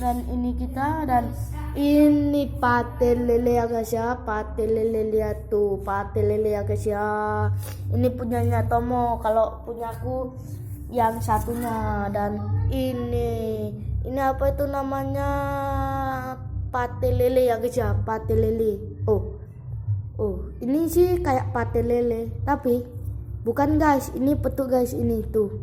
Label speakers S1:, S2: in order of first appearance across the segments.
S1: Dan ini kita, dan ini patel lele ya guys ya, patel lele, lihat tuh patel lele ya guys ya. Ini punyanya Tomo, kalau punyaku yang satunya. Dan ini apa itu namanya, patel lele ya guys ya, patel lele. Oh ini sih kayak patel lele tapi bukan guys, ini petuk guys. Ini tuh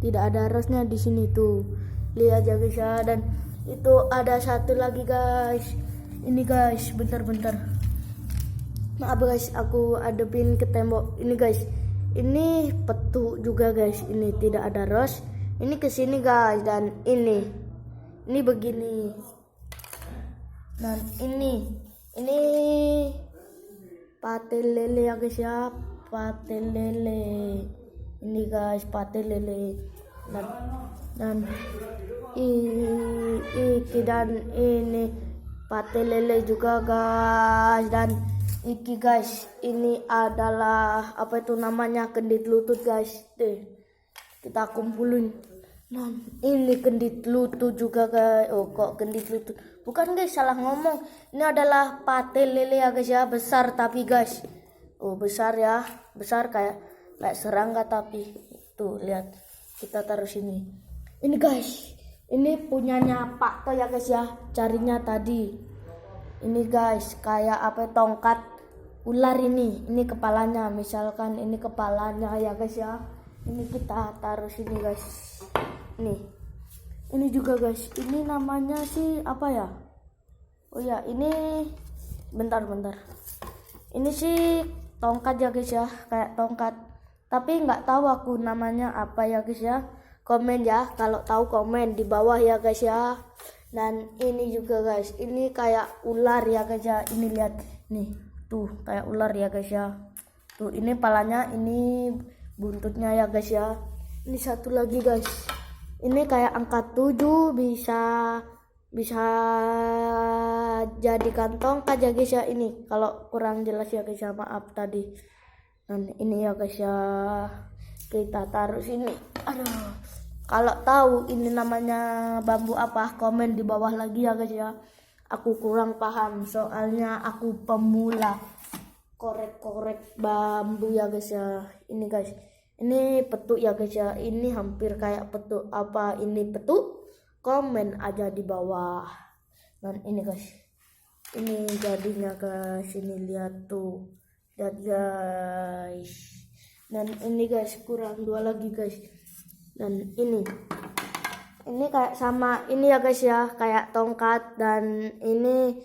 S1: tidak ada rasnya di sini tuh, lihat aja guys ya. Dan itu ada satu lagi guys, ini guys, bentar maaf guys, aku adepin ke tembok. Ini guys, ini petuk juga guys, ini tidak ada ros. Ini kesini guys, dan ini begini. Dan ini patel lele ya guys ya, patel lele. Ini guys, patel lele. Dan ini patel lele juga guys. Dan iki guys, ini adalah apa itu namanya, kendit lutut guys. Kita kumpulin. Nah, ini kendit lutut juga guys. Oh kok kendit lutut, bukan guys, salah ngomong. Ini adalah patel lele ya guys ya, besar tapi guys. Oh besar ya, besar kayak serangga tapi tuh lihat. Kita taruh sini. Ini guys, ini punyanya Pak To ya guys ya, carinya tadi. Ini guys kayak apa, tongkat ular ini kepalanya. Misalkan ini kepalanya ya guys ya. Ini kita taruh sini guys. Ini juga guys, ini namanya sih apa ya? Oh ya, ini bentar. Ini sih tongkat ya guys ya, kayak tongkat. Tapi nggak tahu aku namanya apa ya guys ya. Komen ya, kalau tahu komen di bawah ya guys ya. Dan ini juga guys, ini kayak ular ya guys ya. Ini lihat, nih tuh kayak ular ya guys ya. Tuh ini palanya, ini buntutnya ya guys ya. Ini satu lagi guys, ini kayak angka 7, bisa jadi kantong aja guys ya. Ini kalau kurang jelas ya guys ya, maaf tadi. Dan ini ya guys ya, kita taruh sini. Aduh, kalau tahu ini namanya bambu apa, komen di bawah lagi ya guys ya. Aku kurang paham soalnya aku pemula korek bambu ya guys ya. Ini guys, ini petuk ya guys ya. Ini hampir kayak petuk, apa ini petuk? Komen aja di bawah. Dan ini guys, ini jadinya guys. Ini lihat tuh, lihat guys. Dan ini guys, kurang 2 lagi guys. Dan ini kayak sama ini ya guys ya, kayak tongkat. Dan ini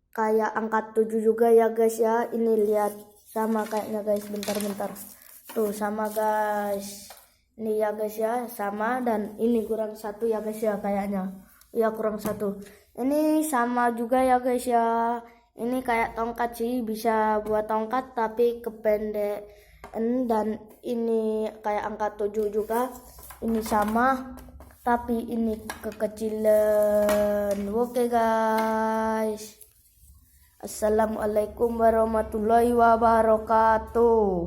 S1: kayak angka 7 juga ya guys ya. Ini lihat sama kayaknya guys, bentar. Tuh sama guys. Ini ya guys ya, sama. Dan ini kurang 1 ya guys ya, kayaknya. Ya kurang 1. Ini sama juga ya guys ya. Ini kayak tongkat sih, bisa buat tongkat tapi kependek. Dan ini kayak angka 7 juga. Ini sama tapi ini kekecilan. Oke guys, assalamualaikum warahmatullahi wabarakatuh.